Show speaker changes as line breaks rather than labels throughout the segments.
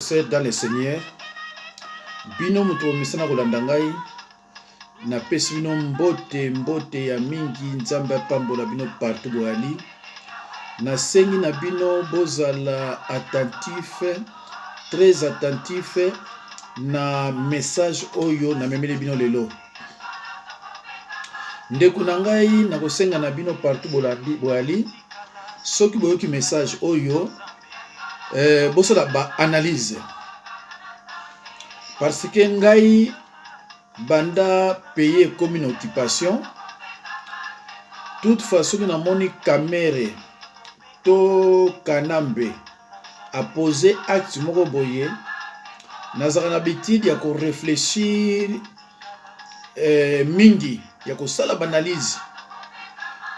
C'est dans le Seigneur. Bino muto misana kolanda ngai na pesi bino mbote ya mingi nzambe apambola bino partout boali. Na sengi na bino bozala attentif, très attentif na message oyo na memele bino lelo. Ndeko na ngai na kosenga na bino partout boali. Soki boyoki message oyo bosola ba analyse. Parce que ngai banda payer comme une occupation. Toutefois, soki na moni kamere to kanambe a posé acte moko boye, nazaka na bitidi ya ko réfléchir mingi ya ko sala banalize.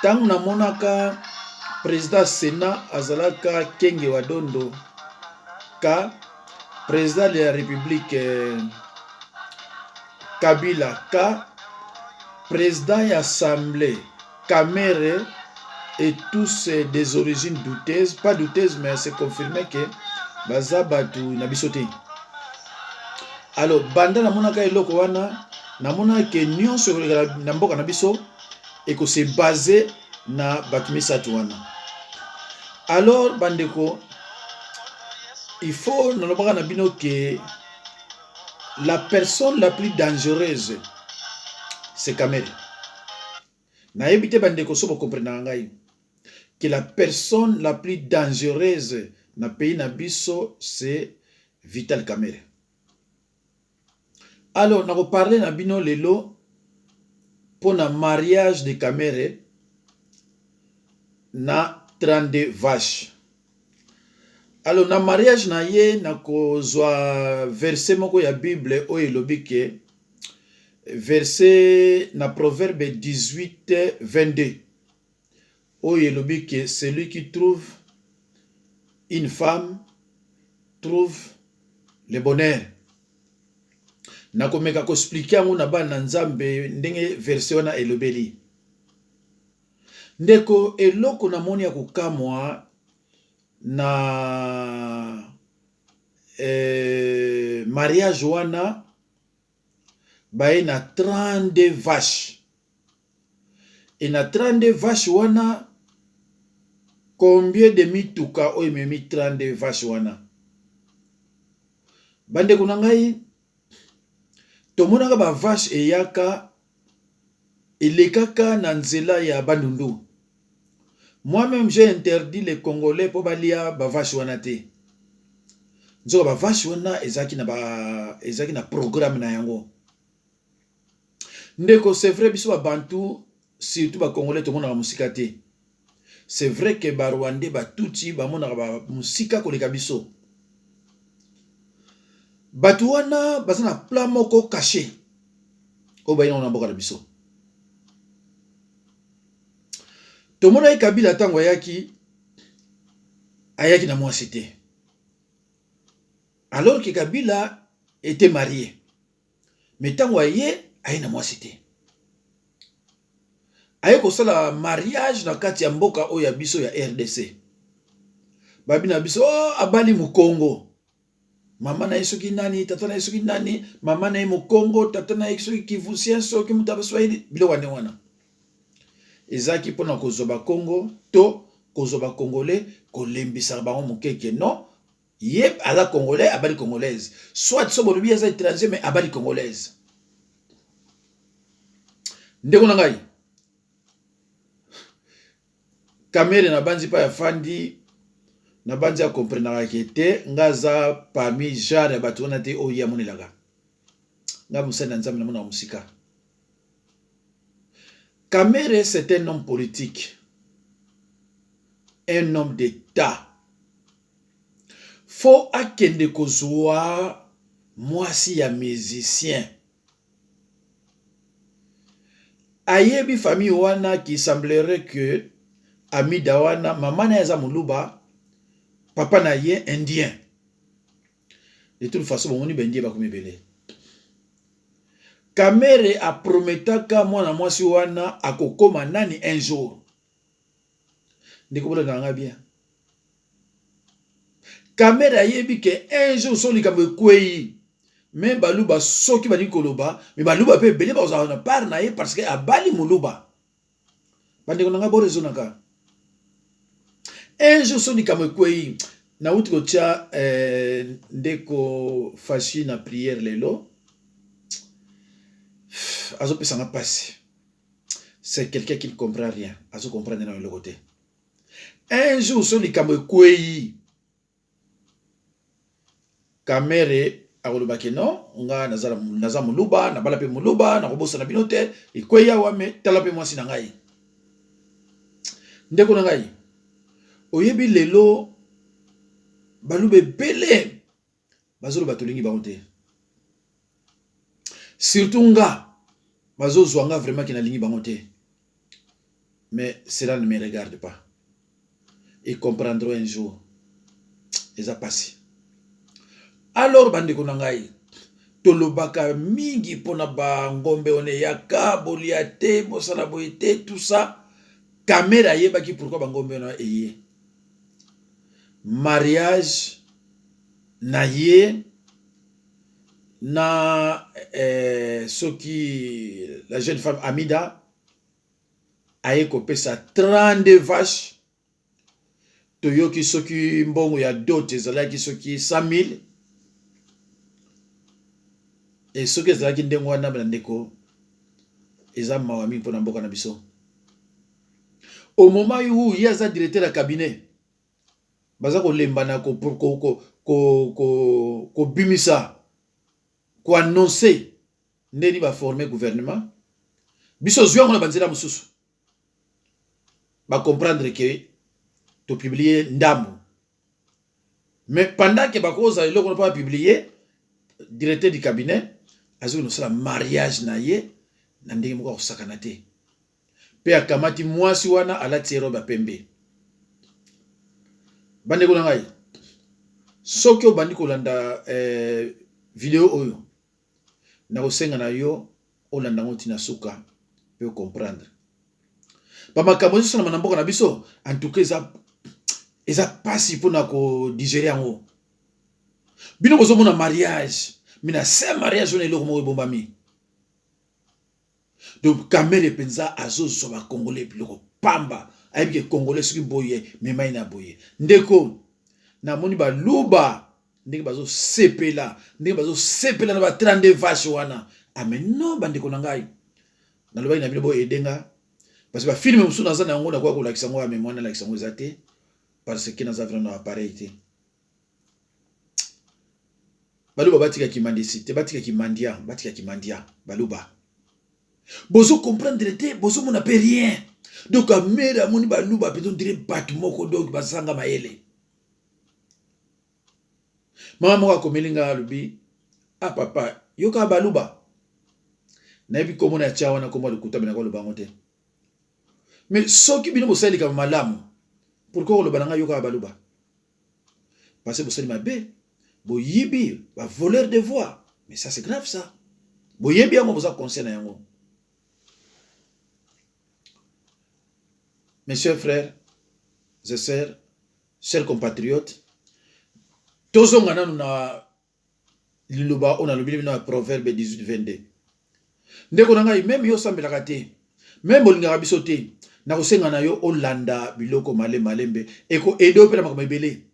Tangu na monaka président Sénat azalaka Kenge Wadondo ka président de la République Kabila ka président de l'Assemblée Kamere et tous des origines douteuses, pas douteuses mais c'est confirmé que baza batu na bisote. Alors banda na monaka eloko wana na monaka ke nyonso na mboka na biso et que c'est basé na batu misatu wana. Alors bandeko, il faut nalobaka na bino que la personne la plus dangereuse c'est Kamere. Na yebite bandeko so bo comprendre ngai que la personne la plus dangereuse na pays na biso c'est Vital Kamere. Alors na ko parler na bino lelo pour na mariage de Kamere na 32 vaches. Alors na mariage na ye na kozwa verset moko ya Bible oyo elobi ke verset na Proverbe 18 22 oyo elobi ke celui qui trouve une femme trouve le bonheur. Na komeka ko expliquer yango na bana nzambe ndenge verset wana elobeli. Ndeko eloko na moni ya kokamwa na mariage wana baye na 32 vaches. Et na 32 vaches wana combien de mituka oyo memi 32 vaches wana? Bandeko na ngai tomonaka ba vache eyaka elekaka na nzela ya bandundu. Moi-même, j'ai interdit les Congolais pour balia ba vache wana te. Nzo ba vache wana ezaki na programme na yango. Ndeko c'est vrai biso ba bantu surtout ba Congolais to mona musika te. C'est vrai que ba Rwandais ba tuti ba mona ba musika koleka biso. Batu wana bazana plan moko caché. O ba ina na mboka na biso. Tomona Kabila tango ayaki na mwasi te. Alors que Kabila était marié. Mais tango aye na mwasi te. Aye ko sala mariage na kati ya mboka oyo ya biso ya RDC. Babi na biso abali mu Congo. Mama na yesoki nani, tata na yesoki nani, mama na mu Congo, tata na yesoki Kivusien soki mutaba Swahili bilo wana. Ezaki pona kozoba Congo to kozoba Congolais kolembisa bango mukeke non yep ala Congolais abali Congolaise soit sobo lubi za étranger mais abali Congolaise. Ndeko na ngai Kamere na banzi pa ya fandi na banzi ya comprendre kete ngaza parmi genre ya batu wana te oyo ya monelaka nga musana nzambe na mona musika. Kamere, c'est un homme politique, un homme d'État. Faut akende kozwa mwasi ya musicien. Ayebi famille wana qui semblerait que ami dawana maman na yaza muluba, papa na ye indien. De toute façon, bon ni bendie ba komebele. Kamere a prometaka mwana mwasi wana akokoma nani un jour. Ndeko bola nga bien. Caméra yebi que un jour son likambo kwei. Mais baluba soki bani koloba, mais baluba pe belé ba ozana par na ye parce que abali muluba. Bande ko nanga bo rezonaka. Un jour son likambo kwei. Na uti ko tia ndeko fashi na prière lelo. Azo pesa nga passe. C'est quelqu'un qui ne comprend rien. Azo comprendre dans le côté. Un jour son likambo kwei. Kamere akolobaki non nga naza muluba na bala pe muluba na kobosa na binote ikweya wame tala pe mwasi na ngai ndeko na ngai oyebi lelo balube bele bazolo batolingi bango te surtout nga bazo zwanga vraiment ki na lingi bango te mais cela ne me regarde pas ils comprendront un jour ils a passé. Alors bande ko nangai tolobaka mingi pona ba ngombe one yaka boliate bosala boite tout ça caméra yebaki pourquoi ba ngombe ona eye mariage na ye na soki la jeune femme Amida aye kopesa 32 vaches toyoki soki mbongo ya dot ezalaki soki 100 000. Et ce que c'est qui ndenge wana bandeko eza mawami mpona mboka na biso. Au moment où il y a un directeur de cabinet baza ko lembana ko bimisa ko annoncer ndeni ba former gouvernement biso zwa ngona banzela mususu ba comprendre que to publier ndambo mais pendant que ba koza eloko pas publier directeur du cabinet azo no sala mariage na ye na ndenge moko kosakana te pe akamati mwasi wana alati robe pembe bande ko ngai soki obandi kolanda video oyo na kosenga na yo olanda ngoti na suka pe comprendre ba makambo zo na mboka na biso en tout cas eza pasi pona ko digérer yango bino bozo mona mariage mina se mariage on eloko moko bombami donc caméra penza azo ba congolais biloko pamba ayebi ke congolais soki boye memai na boye ndeko na moni ba luba ndenge bazo sepela na ba 32 vaches wana ameno bandeko na ngai na loba ina bino boye edenga parce que ba film musu na zana yango na kwa ko lakisa ngo ame mwana lakisa ngo ezate parce que na za vraiment appareil te baluba batika kimandisite batika kimandia baluba bozo comprendre te bozo mona pe rien donc amera moni baluba peut dire bat moko donc basanga maele mama moko komelinga lubi ah papa yoka baluba na bi komona ya chawa na komona lukuta bina ko lubango te mais soki bino bosali ka malamu pourquoi le bananga yoka baluba parce que bosali mabe boyibi ba voleur de voix mais ça c'est grave ça boyebi yango boza conseil na yango. Mes chers frères et sœurs, chers compatriotes, tozonga nanu na liloba on a lobi na proverbe 18:22 ndeko na ngai même yo sambelaka te même bolingaka biso te na kosenga na yo olanda biloko malembe eko edo pe na makambo ebele.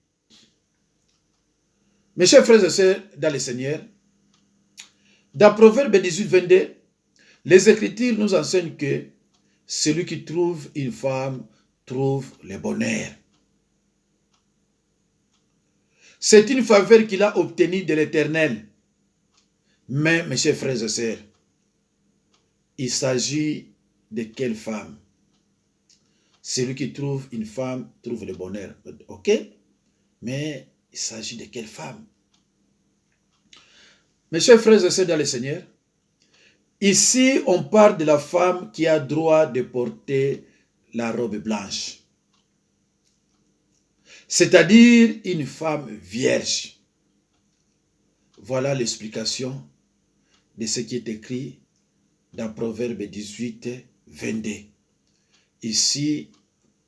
Mes chers frères et sœurs dans le Seigneur, dans Proverbe 18:22, les Écritures nous enseignent que celui qui trouve une femme trouve le bonheur. C'est une faveur qu'il a obtenue de l'Éternel. Mais, mes chers frères et sœurs, il s'agit de quelle femme? Celui qui trouve une femme trouve le bonheur. Ok? Mais il s'agit de quelle femme? Mes chers frères et sœurs dans le Seigneur, ici on parle de la femme qui a droit de porter la robe blanche. C'est-à-dire une femme vierge. Voilà l'explication de ce qui est écrit dans Proverbe 18:22. Ici,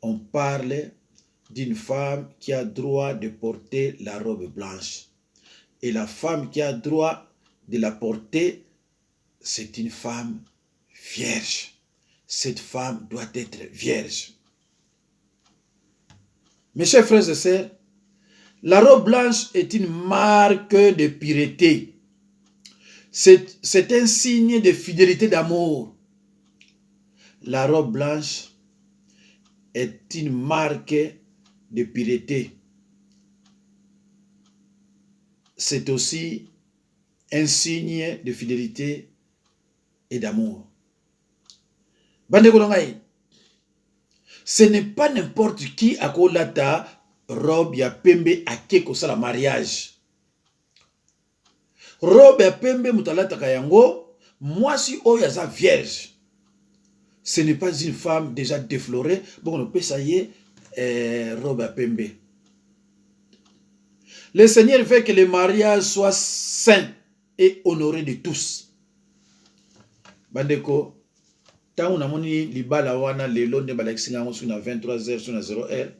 on parle d'une femme qui a droit de porter la robe blanche. Et la femme qui a droit de la porter, c'est une femme vierge. Cette femme doit être vierge. Mes chers frères et sœurs, la robe blanche est une marque de pureté. C'est un signe de fidélité d'amour. La robe blanche est une marque de pureté. C'est aussi un signe de fidélité et d'amour. Ce n'est pas n'importe qui a kolata robe ya pembe ake kosala mariage. Robe ya pembe mutalata kayango, mwasi oyo aza vierge. Ce n'est pas une femme déjà déflorée. Bon, on peut ça y est, robe à pembe. Le Seigneur veut que le mariage soit saint et honoré de tous. Bandeko, tant on a moni libala wana lelo nde balakisina ngo suna 23h suna 0h.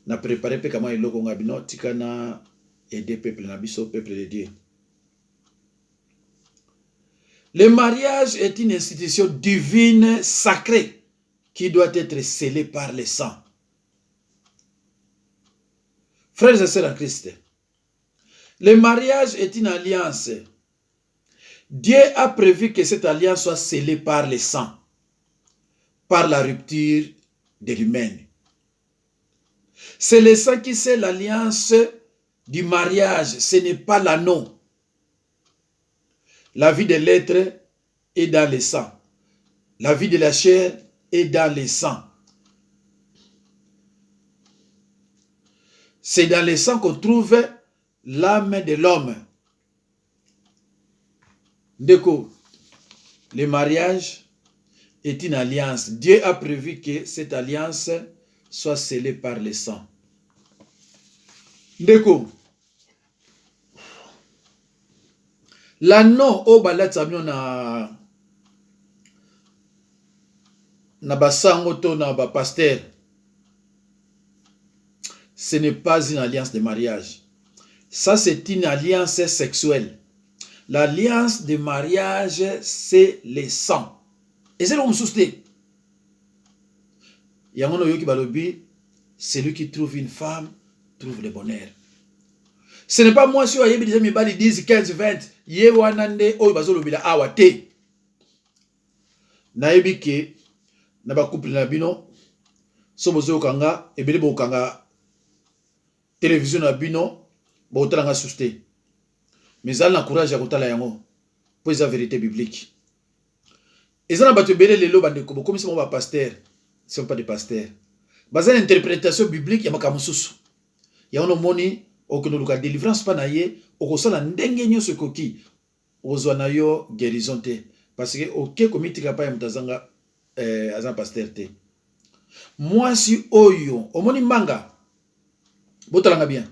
Na préparé pe kama eloko ngabino tikana aider peuple na biso peuple de Dieu. Le mariage est une institution divine sacrée qui doit être scellée par le sang. Frères et sœurs en Christ, le mariage est une alliance. Dieu a prévu que cette alliance soit scellée par le sang, par la rupture de l'humain. C'est le sang qui scelle l'alliance du mariage, ce n'est pas l'anneau. La vie de l'être est dans le sang. La vie de la chair est dans le sang. C'est dans le sang qu'on trouve l'âme de l'homme. Déco, le mariage est une alliance. Dieu a prévu que cette alliance soit scellée par le sang. Déco, l'anneau au balat sabino na basango to na ba pasteur, ce n'est pas une alliance de mariage. Ça, c'est une alliance sexuelle. L'alliance de mariage, c'est le sang. Et c'est l'homme sousté. Yangono yoki balobi, celui qui trouve une femme trouve le bonheur. Ce n'est pas moi si oyebi déjà mi bali 10, 15, 20, ye wanande oyo bazolobila awa te. Nayebi ke na ba couple na bino so bozo kanga ebele bo kanga télévision na bino bo talanga sousté. Mais al na courage ya kotala yango pour la vérité biblique. Ezana bato ebele lelo bandeko bo comme si mo ba pasteur, c'est pas des pasteurs. Baza interprétation biblique ya makambo susu. Ya ono moni okeno luka délivrance pa na ye okosala ndenge nyonso koki ozwa na yo guérison te parce que oke komitika pa ya mutazanga azan pasteur te. Moi si oyo omoni manga botalanga bien.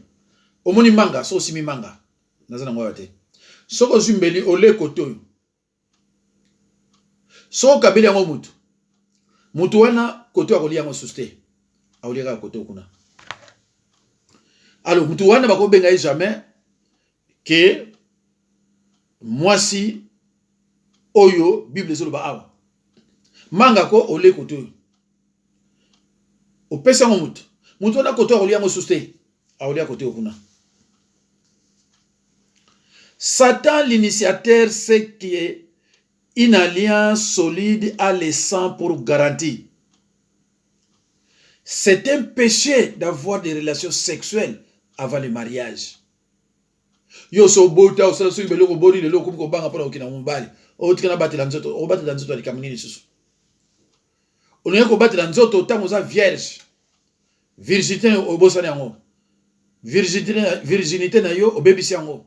Omoni manga so simi manga nazana ngwa te. Soko zumbeli ole koto. So kabeli yango mutu. Mutu wana koto akolia yango suste. Aolia koto kuna. Alors, mutu wana bako benga jamais que moi si oyo Bible zoloba awa. Manga ko ole koto. O pesa ngo mutu. Mutu wana koto akolia yango suste. Aolia koto kuna. Satan, l'initiateur, sait qu'une alliance solide a le sang pour garantir. C'est un péché d'avoir des relations sexuelles avant le mariage. Yo so bota so so ibelo ko boni le loko ko banga pona okina mumbali. O tikana batela nzoto, o batela nzoto ali kamngini susu. Onya ko batela nzoto tango za vierge. Virginité obosana yango. Virginité na yo obebisi yango.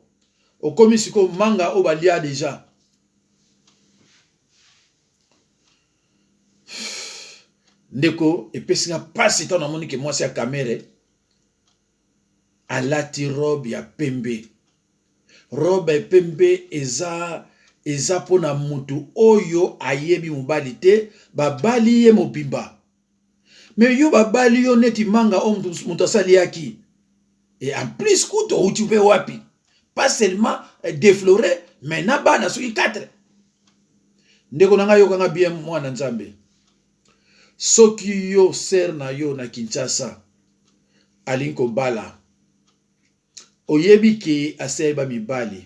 Okomi siko manga obalia déjà. Ndeko epesinga pasi tana moni ke moi c'est à camere. Alati robe ya pembe. Robe ya pembe eza pona mutu oyo ayebi mobali te, babali ye mobimba. Mais yo babali yo neti manga o mutu asaliaki. Et en plus kuto utupe wapi. Pas seulement déflorer, mais naba na soki 4. Ndeko nanga yo kanga bien mwana nzambe. Soki yo ser na yo na Kinshasa alinko bala. Oyebi ke aseba mibali.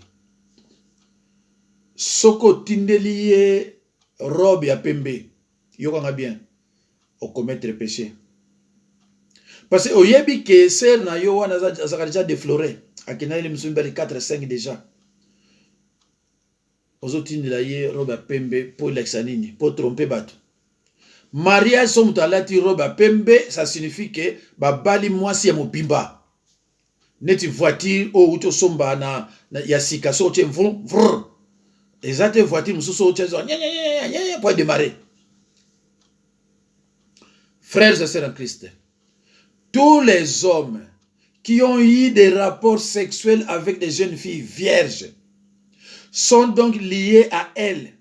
Soko tindeli ye robe ya pembe. Yo kanga bien. Au commettre péché. Parce que oyebi ke ser na yo wana azaka déjà défloré. Akina ile msumbali 4 5 déjà. Ozotindela ye robe ya pembe pour l'exanini, pour tromper bato. Mariage so mutu alati robe ya pembe, ça signifie que babali mwasi ya mobimba. Neti voiture o uto somba na ya sika so tche vrr. Ezate voiture mususu tche zo nya pour démarrer. Frères et sœurs en Christ, tous les hommes qui ont eu des rapports sexuels avec des jeunes filles vierges sont donc liés à elles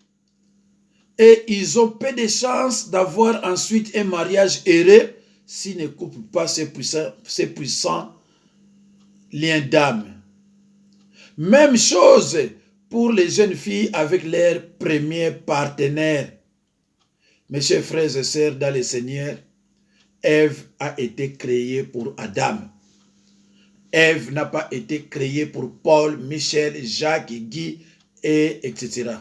et ils ont peu de chances d'avoir ensuite un mariage heureux s'ils ne coupent pas ces puissants liens d'âme. Même chose pour les jeunes filles avec leurs premiers partenaires. Mes chers frères et sœurs dans le Seigneur, Ève a été créée pour Adam. Ève n'a pas été créée pour Paul, Michel, Jacques, Guy, et etc.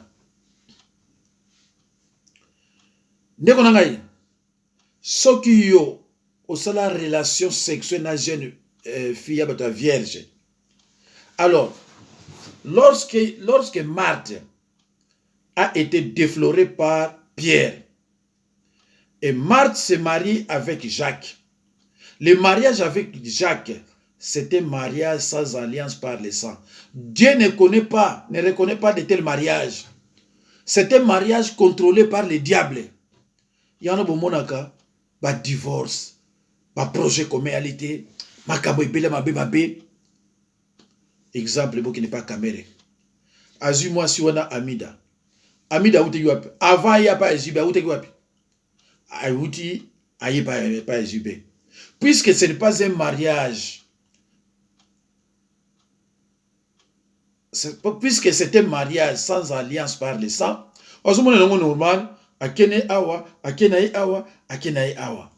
Ndeko nangai, soki yo osala relation sexuelle na jeune fille à vierge. Alors, lorsque Marthe a été déflorée par Pierre, et Marthe se marie avec Jacques. Le mariage avec Jacques, c'était un mariage sans alliance par le sang. Dieu ne reconnaît pas de tel mariage. C'est un mariage contrôlé par le diable. Il y en a beaucoup monaka, ba divorce, ba projet communalité, ma kabo ibele mabe. Exemple, bon qui n'est pas caméré. Azu moi si on a Amida. Amida outi wapi. Avant il y a pas Ezube, outi wapi. Outi ayi pas Ezube. Puisque ce n'est pas un mariage, puisque c'est un mariage sans alliance par le sang, on se montre normal, akene awa, akenaï awa, akenaï awa.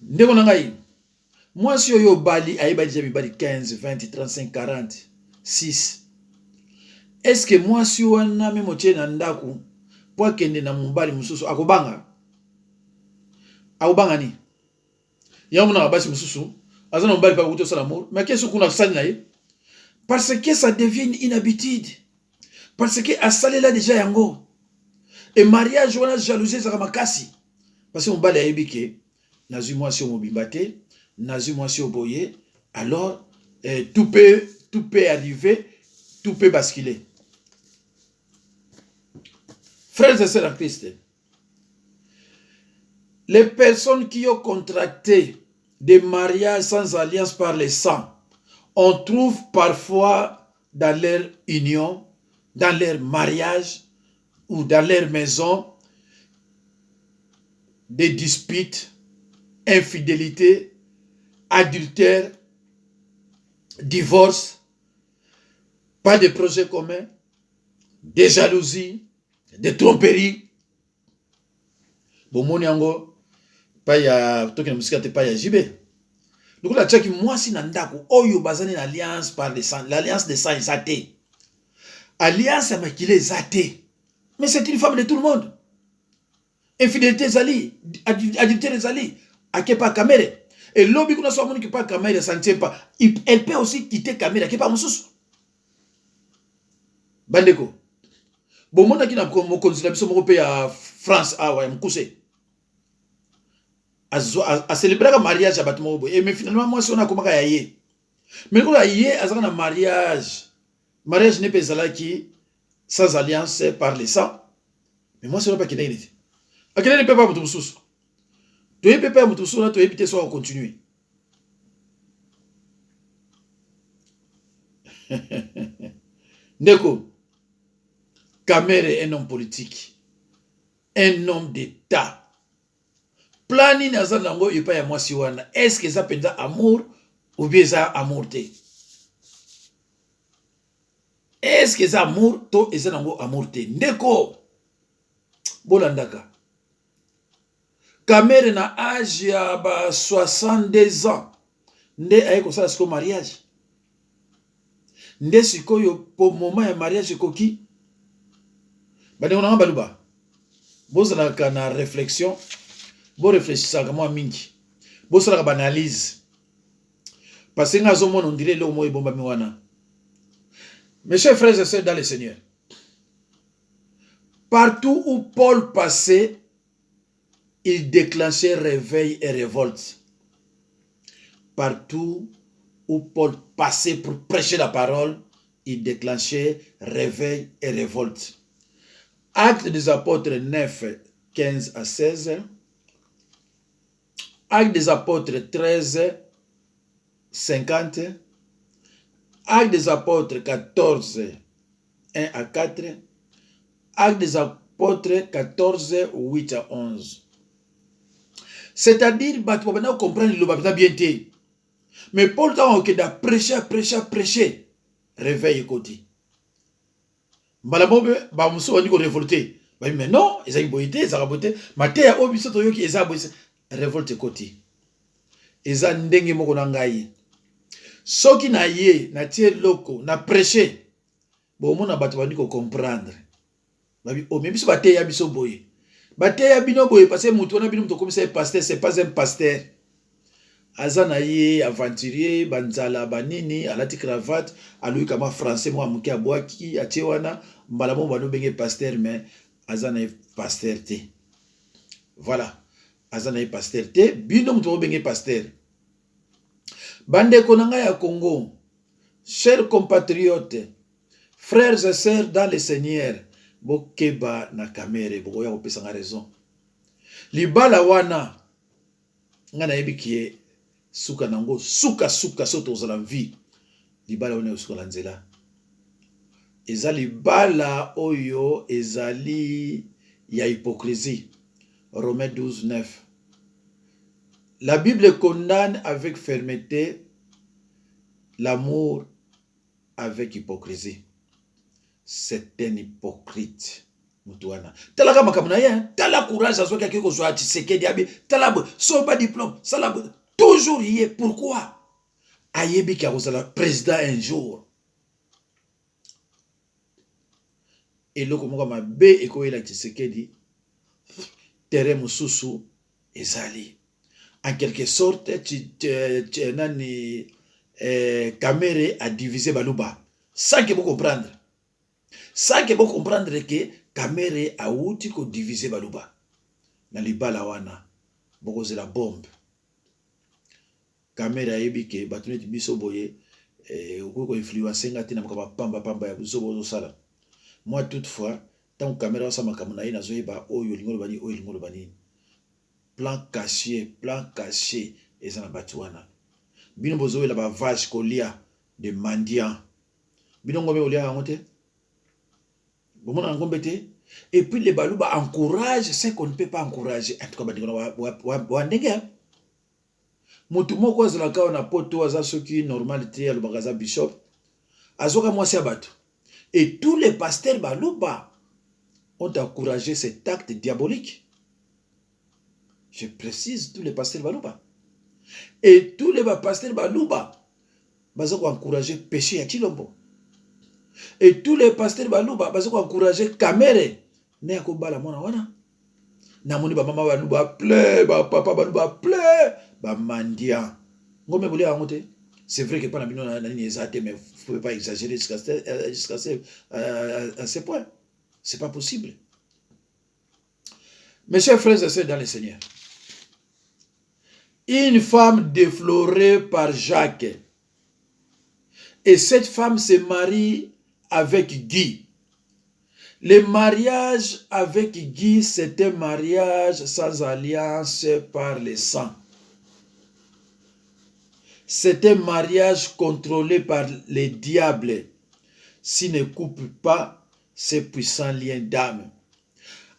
Ndeko nangai, moi si yo bali, ayi bali jami bali 15, 20, 35, 40, 6. Est-ce que moi si yo na me motie na ndaku, po kende na mubali mususu, akobanga? Akobanga ni? Yamuna basi mususu, azana mubali pa kuto sala amour, mais qu'est-ce qu'on a sali na ye? Parce que ça devient une habitude. Parce que a salé là déjà yango. Et mariage wana jalousie ça makasi. Parce que mubali ayebike, nazu moi si mobimbate, nazu moi si oboye, alors tout peut arriver, tout peut basculer. Frères et sœurs en Christ, les personnes qui ont contracté des mariages sans alliance par le sang, on trouve parfois dans leur union, dans leur mariage ou dans leur maison des disputes, infidélité, adultère, divorce, pas de projet commun, des jalousies, des tromperies. Bon, mon yango, pas ya toki na musika te pas ya jibe. Donc la tchaki moi si nandako oyo bazane l'alliance par le sang, l'alliance de sang est alliance à makile zate. Mais c'est une femme de tout le monde. Infidélité zali, adultère zali, akepa kamere. Et l'obi kuna soit moni qui pas kamere ça ne tient pas. Elle peut aussi quitter kamere akepa mususu. Bandeko. Bon mona qui na mo konzila biso mo pe ya France awa mkuse. À célébrer un mariage à Batmo. Mais finalement, moi, si on a commencé à y aller. Mais quand on a y aller, un mariage. Mariage n'est pas là qui sans alliance par le sang. Mais moi, ce n'est pas qu'il y ait. À quel n'est pas mon sous. Tu es pas mon sous, tu es évité soit continuer. Neko, Kamere est un homme politique, un homme d'État. plan nini aza nango epai ya mwasi wana? Est-ce que eza penza amour ou bien eza amour te? Est-ce que eza amour to eza nango amour te? Ndeko bolandaka Kamere na âge ya ba 62 ans nde aye kosala siko mariage. Nde sikoyo po moment ya mariage ekoki. Bandeko nanga baluba, bozalaka na réflexion, bo réfléchissaka mwa mingi, bosalaka ba analyse, parce que nga azomona on dirait le mo ebombami wana. Mes chers frères et sœurs dans le Seigneur, partout où Paul passait, il déclenchait réveil et révolte. Partout où Paul passait pour prêcher la parole, il déclenchait réveil et révolte. Actes des apôtres 9, 15 à 16. Actes des apôtres 13, 50. Actes des apôtres 14, 1 à 4. Actes des apôtres 14, 8 à 11. C'est-à-dire, tu peux comprendre le bien été. Mais Paul t'a prêcher. Réveil côté. Malabobe, ba muso wani ko révolté. Mais non, ils ont boité, ils ont raboté. Maté ya obiso to yoki eza boité. Révolte côté. Eza ndenge moko na ngai. Soki na ye, na tie loko, na prêcher. Bo mona bato wani ko comprendre. Babi o mebiso baté ya biso boye. Baté ya bino boye parce que mutu na bino muto comme ça pasteur, c'est pas un pasteur. Azana ye aventurier banzala banini alati cravate alui kama français moi muki abwaki achewana mbalamo bano benge pasteur mais azana ye pasteur te. Voilà, azana ye pasteur te bino muto benge pasteur. Bande konanga ya Congo, chers compatriotes, frères et sœurs dans le Seigneur, bokeba na kamere bokoya kopesa nga raison. Libala wana ngana yebikie suka nango suka soto ozala vie libala wana suka la nzela eza libala oyo ezali ya hypocrisie. Romains 12, 9. La Bible condamne avec fermeté l'amour avec hypocrisie. C'est un hypocrite. Mutuana. Talaka makamuna ya, tala courage azo kaki ko zwa Tshisekedi abi, tala soba diplôme, sala toujours y est. Pourquoi? Ayebi ki akozala président un jour. Et loko moko mabe ekoyela Tshisekedi terrain mususu ezali. En quelque sorte, Kamere a divisé Baluba. Sans que vous comprendre. Sans que vous comprendre que Kamere a outi ko divisé Baluba. Na libala wana. Boko la bombe. Kamere a yebi ke batunet biso boye. Ko influencer ngati na makaba pamba ya buzobo sala. Moi toutefois, tant que Kamere sa makamuna ina zoyeba oyo lingolo bani. Plan caché, et ça n'a pas tout. Bino bozoé la vache kolia de mendiant. Bino ngombe olia amote. Bomona ngombete. Et puis les balouba encouragent ce qu'on ne peut pas encourager. En tout cas, badikona wa ndenge. Mutu moko za la ka na poto aza soki normalité al bagaza bishop. Azoka mwasi abatu. Et tous les pasteurs balouba ont encouragé cet acte diabolique. Je précise, tous les pasteurs Balouba. Et tous les pasteurs Balouba, ils ont encouragé le péché à Chilombo. Et tous les pasteurs Balouba, ils ont encouragé Kamere. Ne akobala mona wana. Namoni ba mama Balouba pleure, ba papa Balouba pleure, ba mandia. Ngome boli amote. C'est vrai que pas na bino na nini ezate, mais vous pouvez pas exagérer jusqu'à ce point. C'est pas possible. Mes chers frères et sœurs dans le Seigneur, une femme déflorée par Jacques. Et cette femme se marie avec Guy. Le mariage avec Guy, c'est un mariage sans alliance par le sang. C'est un mariage contrôlé par les diables, s'il ne coupe pas ces puissants liens d'âme.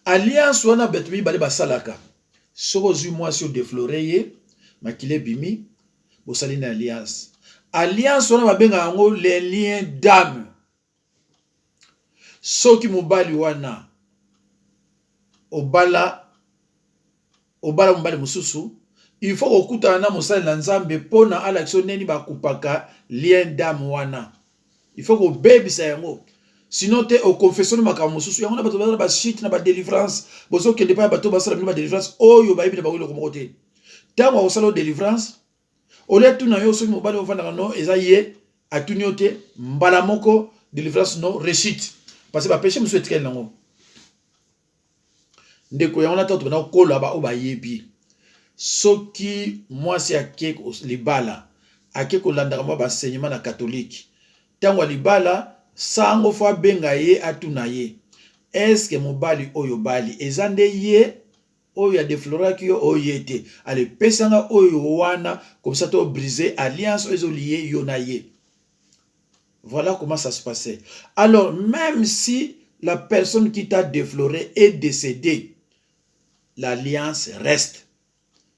Alliance wana betumi bale basalaka. Soko zui moi si défloré ye, makile bimi, bosali une alliance. Alliance on a benga ngo les liens d'âme. Soki mobali wana obala mobali mususu, il faut okuta na mosali na nzambe pona alaction neni ba kupaka lien d'âme wana. Il faut ko bebisa yango. Sinon te au confession makambo mususu yango na bato ba shit na ba délivrance. Bozo ke depa bato ba sala ba délivrance oyo ba yebi na ba wilo ko mokote. Tango o sala délivrance, ole tu na yo soki mobali ovanda no eza ye atuni ote mbala moko délivrance no réussite. Parce que ba péché musu etikeli nango. Ndeko yango na toto na kola ba o ba yebi. Soki mwasi ake libala ake kolanda kama ba enseignement na catholique tango libala sango fa benga ye atuna ye est-ce que mobali oyo bali ezande ye oyo ya defloraki yo oyete ale pesanga oyo wana comme ça to briser alliance oyo lié yo na ye. Voilà comment ça se passait. Alors même si la personne qui t'a défloré est décédée, l'alliance reste.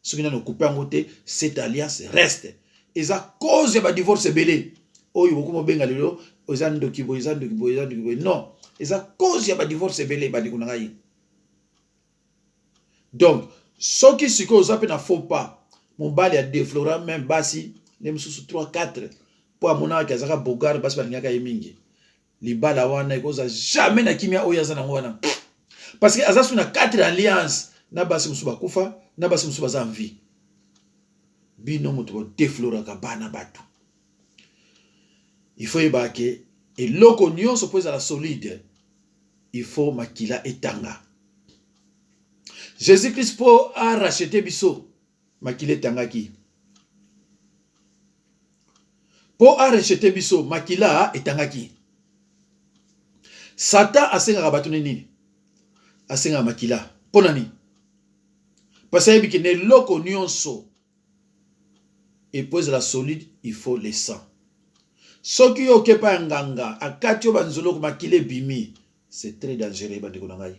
Ce qui n'a pas coupé en côté, cette alliance reste. Et ça cause de divorce belé. Oh, il faut que bengalelo, ozando kibo. Non, et ça cause de divorce belé badikunangai. Donc, ce qui se cause à faux pas, mon bal a défloré même basi, nem sous 3 4 pour amona kazaka bogar basi balingaka yemingi. Li bala wana ikoza jamais na kimia oyaza na wana. Parce que azasu na 4 alliances na basi musuba kufa. Nabasi musuba za envie. Bino moto déflora ka bana batu. Il faut yebake et loko nyonso pose à la solide. Il faut makila etanga. Jésus-Christ pour a racheté biso makila etanga ki. Pour a racheté biso makila etanga ki. Satan asenga batu nini? Asenga makila. Ponani. Parce que ne loko nyonso et pose la solide, il faut le sang. Soki yo kepa nganga akati yo banzolo ko makile bimi, c'est très dangereux bandeko na ngai.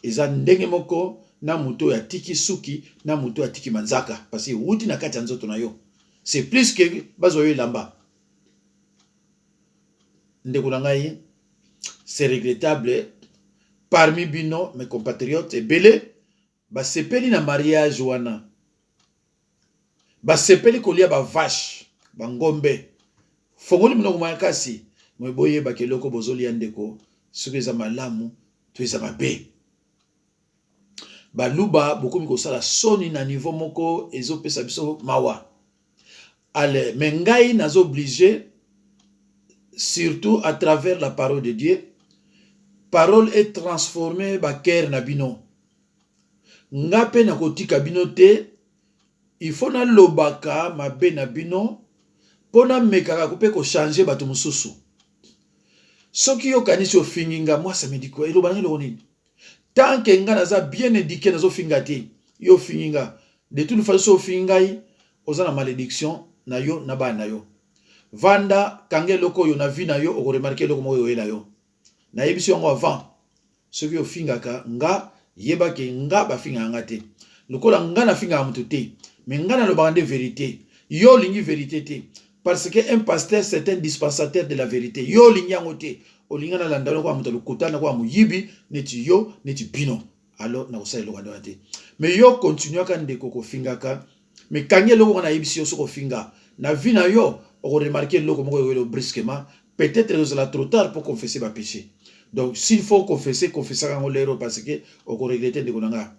Eza ndenge moko na muto ya tiki suki na muto ya tiki manzaka parce que wuti na kati nzoto na yo. C'est plus que bazo yo lamba. Ndeko na ngai, c'est regrettable parmi bino mes compatriotes et belé basepeli na mariage wana basepeli kolia ba vache ba ngombe fongoli mnoko makasi mweboye bakeloko bozoli ndeko soki eza malamu to eza mabe baluba bokomi kosala soni na niveau moko ezopesa biso mawa ale mengai nazo obligé surtout à travers la parole de Dieu. Parole est transformée ba cœur na bino. Ngape na kotika bino te, il faut na lobaka mabe na bino pona mekaka ko pe ko changer bato mususu. Soki yo kanisi ofinginga moi ça me dit quoi eloba ngelo nini. Tant que nga naza bien éduqué nazo finga te, yo finginga de toute façon fingai ozana malédiction na yo na ba na yo. Vanda kange loko yo na vie na yo o remarquer loko mo yo ela yo. Na yebisi yango avant soki yo fingaka nga yeba ke nga ba finga ngate. Lokola nga na finga mutu te, mais nga na lobande vérité. Yo lingi vérité te parce que un pasteur c'est un dispensateur de la vérité. Yo lingi ngote, o linga na landalo kwa mutu lokutana kwa muyibi neti yo neti bino. Alors na osala lokando te. Mais yo continue ka ndeko ko fingaka, mais kange loko na yebisi yo soko finga. Na vie na yo o remarquer loko moko yo brusquement, peut-être que c'est trop tard pour confesser ma péché. Donc, s'il faut confesser, confesser en l'erreur parce que on peut regretter de konanga.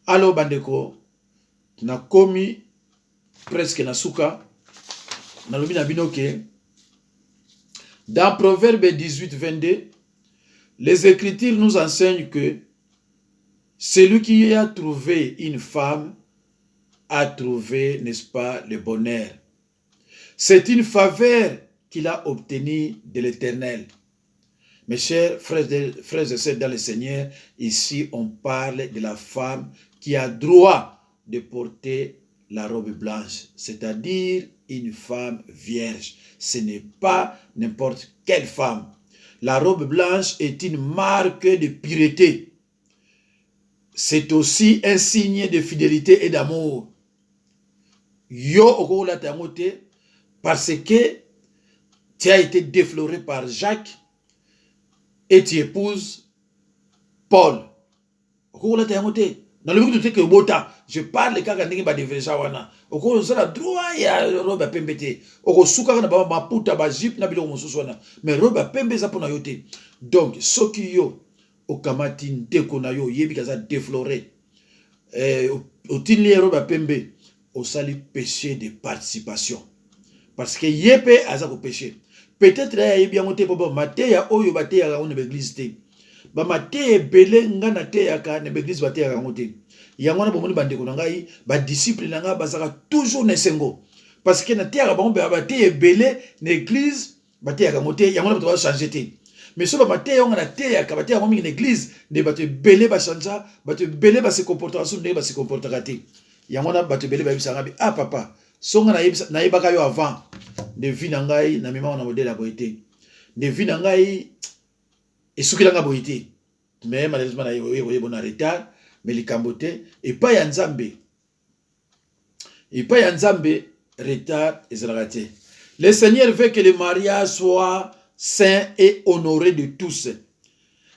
Alors, bandeko, na komi presque na suka, na lobi na binoke. Dans Proverbe 18-22, les Écritures nous enseignent que celui qui a trouvé une femme a trouvé, n'est-ce pas, le bonheur. C'est une faveur qu'il a obtenue de l'Éternel. Mes chers frères et sœurs dans le Seigneur, ici on parle de la femme qui a droit de porter la robe blanche, c'est-à-dire une femme vierge. Ce n'est pas n'importe quelle femme. La robe blanche est une marque de pureté. c'est aussi un signe de fidélité et d'amour. Yo okola tangote parce que tu as été défloré par Jacques et tu épouses Paul. Okola tangote. Dans le but de que bota, je parle quand on ba défloré wana. Okola sala droit ya roba pembete. Oko suka na ba maputa ba jip na bilo mosusu wana. Mais roba pembe za pona yote. Donc soki yo okamati ndeko na yo yebi kaza défloré. Au tinli roba pembe. Au sali péché de participation. Parce que yépe aza ko péché. Peut-être ya yebi yangote pobo mateya oyo bateya ka on l'église te. Ba mateya belé ngana teya ka na l'église bateya ka ngote. Yangona bomoni bandeko na ngai ba disciple na nga bazaka toujours nesengo. Parce que na teya ka bango bateya belé na église bateya ka ngote yangona bato ba changer te. Mais so ba mateya ngana teya ka bateya ngo mingi na église ne bato belé ba changer, bato belé ba se comporter asu ne ba se comporter te. Yangona bato belé ba bisanga bi ah papa songa na yebaka yo avant de vie na ngai na mema na modèle ya boité de vie na ngai esukilanga boité mais malheureusement na yo bon retard mais likambote et pas ya nzambe retard ezalaka te. Le Seigneur veut que le mariage soit saint et honoré de tous.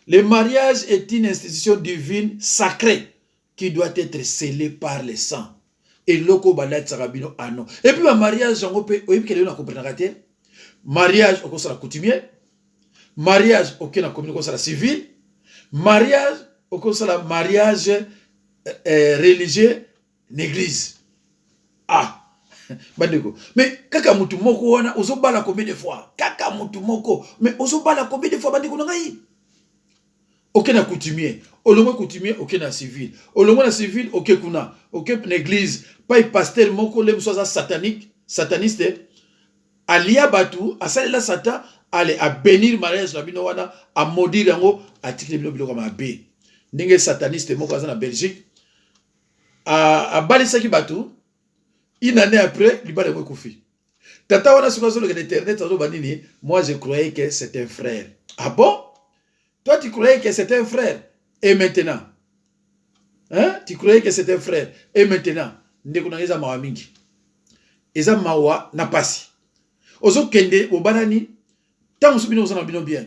Le mariage est une institution divine sacrée qui doit être scellé par le sang. Et loko balat sarabino ano. Et puis le mariage, j'en peux, oui, qu'elle n'a compris raté. Mariage, au la coutumier. Mariage, au na communication civil. Mariage, au la mariage religieux, l'église. Ah, bandeko. Mais kaka mutu moko wana, ozo bala combien de fois? Kaka mutu moko, mais ozo bala combien de fois bandeko nangai? Ok na coutumier, olongo coutumier, ok na civil, olongo na civil, ok kuna, ok na église, pas pasteur moko le msoza satanique, sataniste, alia batu, asalela satan, allez à bénir mariage na bino wana, à maudire yango, à tikle bino bilo comme abbé. Ndenge sataniste moko aza na Belgique, à balisaki batu, une année après, libale mo kufi. Tata wana sukazo le internet azo banini, moi je croyais que c'était un frère. Ah bon? Toi, tu croyais que c'était un frère. Et maintenant, hein? Tu croyais que c'était un frère. Et maintenant, ndeko na eza mawa mingi. Eza mawa na pasi. Ozo kende obanani, tant musubino ozo na bino bien.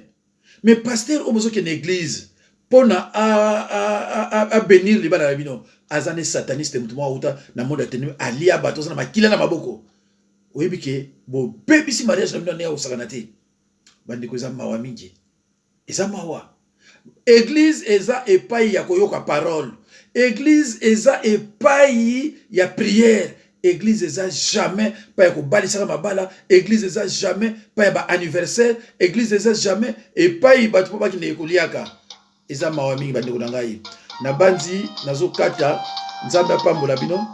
Mais pasteur ozo kende église pona a bénir les bana bino. Azane sataniste mutumo uta na monde atenu alia bato na makila na maboko. Oyebi ke bo baby si mariage na bino na osakanate. Bandeko eza mawa mingi. Eza mawa. Église eza epai ya koyoka parole. Église eza epai ya prière. Église eza jamais pas ya kobalisa mabala. Église eza jamais pas ya ba anniversaire. Église eza jamais epai batu ba kine ekoliaka. Eza mawa mingi bandeko na ngai. Na banzi nazo kata nzambe pambola bino.